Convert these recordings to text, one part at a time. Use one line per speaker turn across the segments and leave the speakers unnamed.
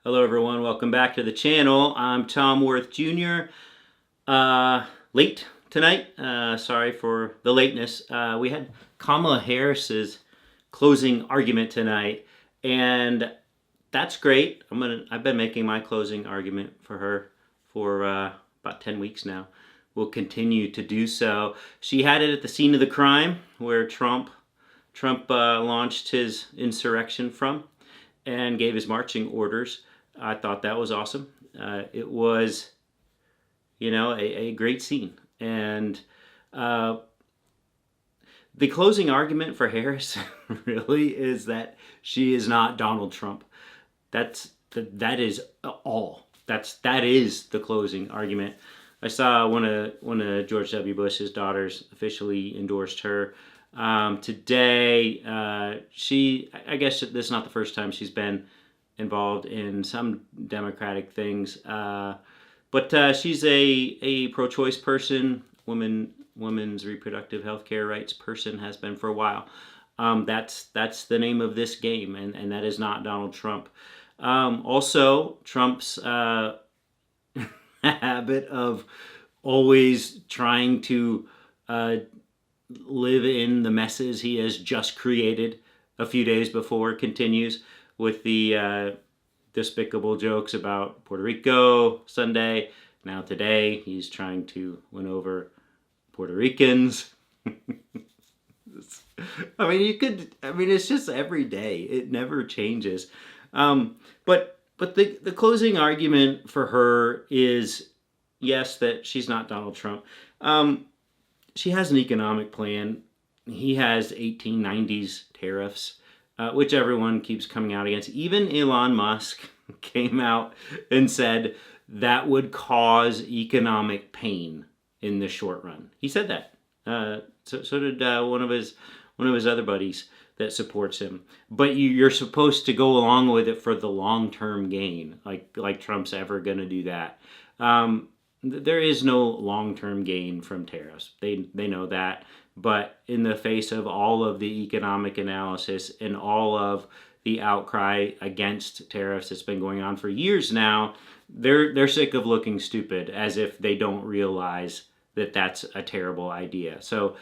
Hello everyone, welcome back to the channel. I'm Tom Worth Jr. Late tonight, sorry for the lateness. We had Kamala Harris's closing argument tonight, and that's great. I've been making my closing argument for her for about 10 weeks now. We'll continue to do so. She had it at the scene of the crime where Trump launched his insurrection from and gave his marching orders. I thought that was awesome. It was, a great scene. And the closing argument for Harris really is that she is not Donald Trump. That is all. That is the closing argument. I saw one of George W. Bush's daughters officially endorsed her today. I guess this is not the first time she's been involved in some Democratic things, but she's a pro-choice person, women's reproductive health care rights person, has been for a while. That's the name of this game, and that is not Donald Trump. Also, Trump's habit of always trying to live in the messes he has just created a few days before continues with the despicable jokes about Puerto Rico Sunday. Now today he's trying to win over Puerto Ricans. It's just every day. It never changes. But the closing argument for her is, yes, that she's not Donald Trump. She has an economic plan. He has 1890s tariffs, which everyone keeps coming out against. Even Elon Musk came out and said that would cause economic pain in the short run. He said that. So did one of his other buddies that supports him. But you're supposed to go along with it for the long-term gain, like Trump's ever going to do that. There is no long-term gain from tariffs. They know that. But in the face of all of the economic analysis and all of the outcry against tariffs that's been going on for years now, they're sick of looking stupid, as if they don't realize that that's a terrible idea. So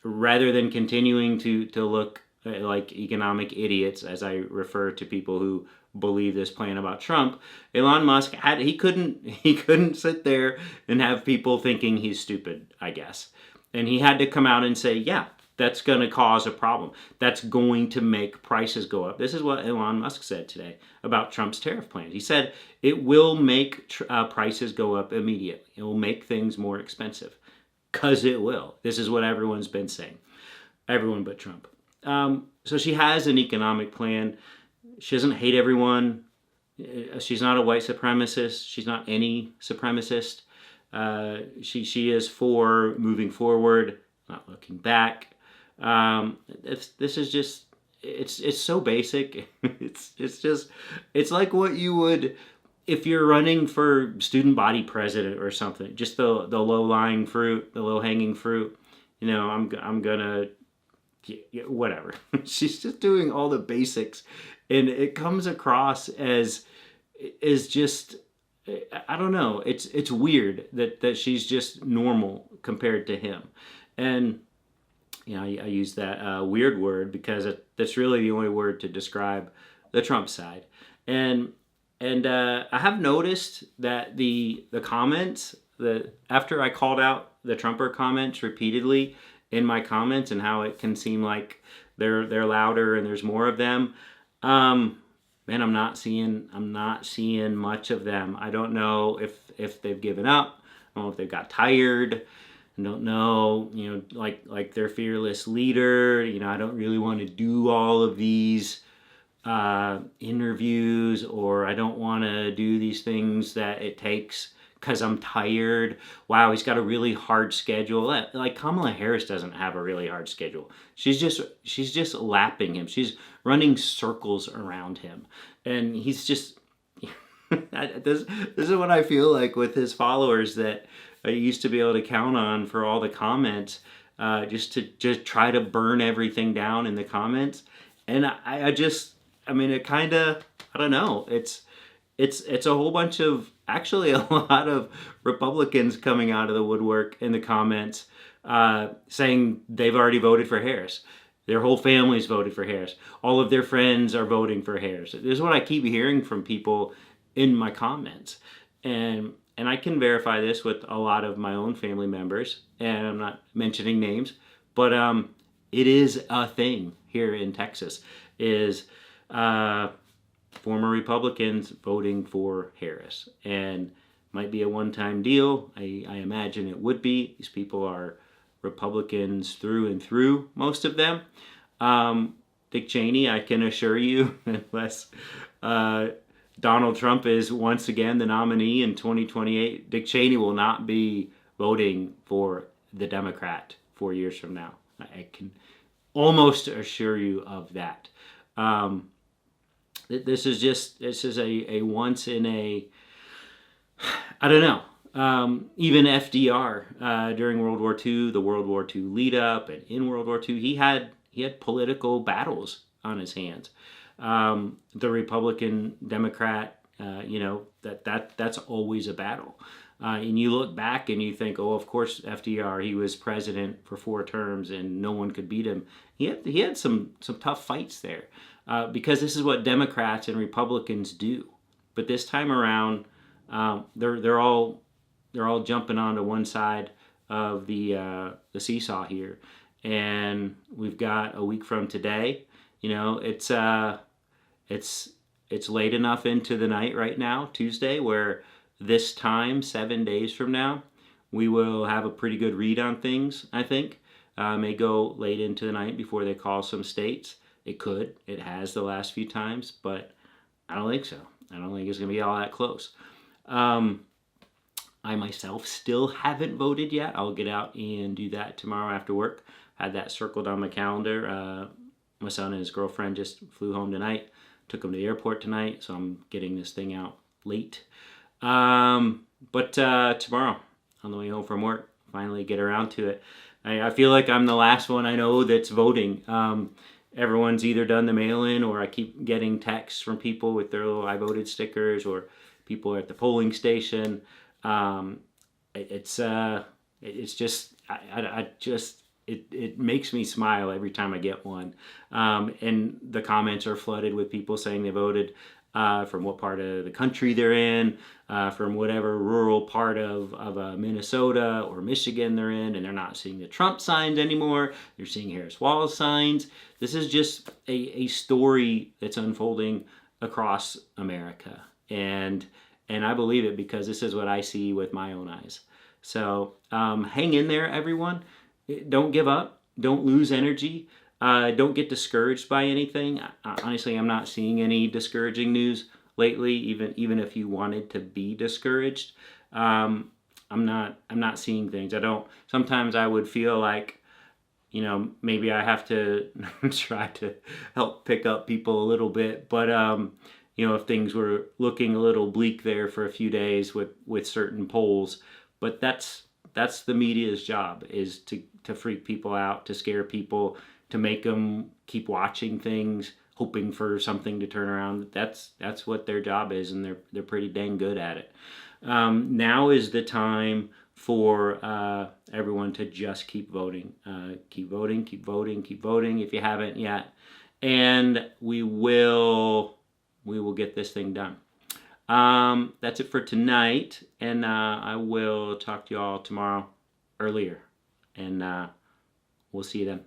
rather than continuing to look like economic idiots, as I refer to people who believe this plan about Trump, Elon Musk he couldn't sit there and have people thinking he's stupid, I guess. And he had to come out and say, yeah, that's going to cause a problem. That's going to make prices go up. This is what Elon Musk said today about Trump's tariff plans. He said it will make prices go up immediately. It will make things more expensive, because it will. This is what everyone's been saying. Everyone but Trump. So she has an economic plan. She doesn't hate everyone. She's not a white supremacist. She's not any supremacist. She is for moving forward, not looking back. This is just, it's so basic. It's like what you would, if you're running for student body president or something, just the low-lying fruit, the low-hanging fruit. I'm gonna, whatever. She's just doing all the basics, and it comes across as just, I don't know. It's weird that she's just normal compared to him, and I use that weird word because that's really the only word to describe the Trump side, and I have noticed that the comments, that after I called out the Trumper comments repeatedly in my comments and how it can seem like they're louder and there's more of them. Man, I'm not seeing much of them. I don't know if they've given up. I don't know if they've got tired. I don't know, like their fearless leader. I don't really want to do all of these interviews, or I don't want to do these things that it takes because I'm tired. Wow, he's got a really hard schedule. Like Kamala Harris doesn't have a really hard schedule. She's just lapping him. She's running circles around him, and he's just. This is what I feel like with his followers that I used to be able to count on for all the comments, just to try to burn everything down in the comments, and it kind of, I don't know. it's a whole bunch of, actually a lot of Republicans coming out of the woodwork in the comments, saying they've already voted for Harris. Their whole families voted for Harris. All of their friends are voting for Harris. This is what I keep hearing from people in my comments, and I can verify this with a lot of my own family members. And I'm not mentioning names, but it is a thing here in Texas. Is former Republicans voting for Harris, and might be a one-time deal. I imagine it would be. These people are Republicans through and through, most of them. Dick Cheney, I can assure you, unless Donald Trump is once again the nominee in 2028, Dick Cheney will not be voting for the Democrat 4 years from now. I can almost assure you of that. This is a once in a, I don't know, even FDR during World War II, the World War II lead up, and in World War II, he had political battles on his hands. The Republican Democrat, that's always a battle. And you look back and you think, oh, of course FDR, he was president for 4 terms and no one could beat him. He had some tough fights there, because this is what Democrats and Republicans do. But this time around, they're all jumping onto one side of the seesaw here, and we've got a week from today. It's late enough into the night right now, Tuesday, where this time 7 days from now we will have a pretty good read on things. I think may go late into the night before they call some states. It could. It has the last few times, but I don't think so. I don't think it's going to be all that close. I myself still haven't voted yet. I'll get out and do that tomorrow after work. Had that circled on my calendar. My son and his girlfriend just flew home tonight. Took him to the airport tonight, so I'm getting this thing out late. But tomorrow, on the way home from work, finally get around to it. I feel like I'm the last one I know that's voting. Everyone's either done the mail-in, or I keep getting texts from people with their little I voted stickers, or people at the polling station. It's just, it makes me smile every time I get one. And the comments are flooded with people saying they voted from what part of the country they're in, from whatever rural part of Minnesota or Michigan they're in, and they're not seeing the Trump signs anymore. They're seeing Harris Wall signs. This is just a story that's unfolding across America. And I believe it because this is what I see with my own eyes. So hang in there, everyone. Don't give up. Don't lose energy. Don't get discouraged by anything. Honestly, I'm not seeing any discouraging news lately. Even if you wanted to be discouraged, I'm not seeing things. I don't. Sometimes I would feel like, maybe I have to try to help pick up people a little bit. But if things were looking a little bleak there for a few days with certain polls, but that's the media's job, is to freak people out, to scare people, to make them keep watching things, hoping for something to turn around. That's what their job is, and they're pretty dang good at it. Now is the time for everyone to just keep voting. Keep voting, keep voting, keep voting if you haven't yet. And we will get this thing done. That's it for tonight, and I will talk to you all tomorrow earlier, and we'll see you then.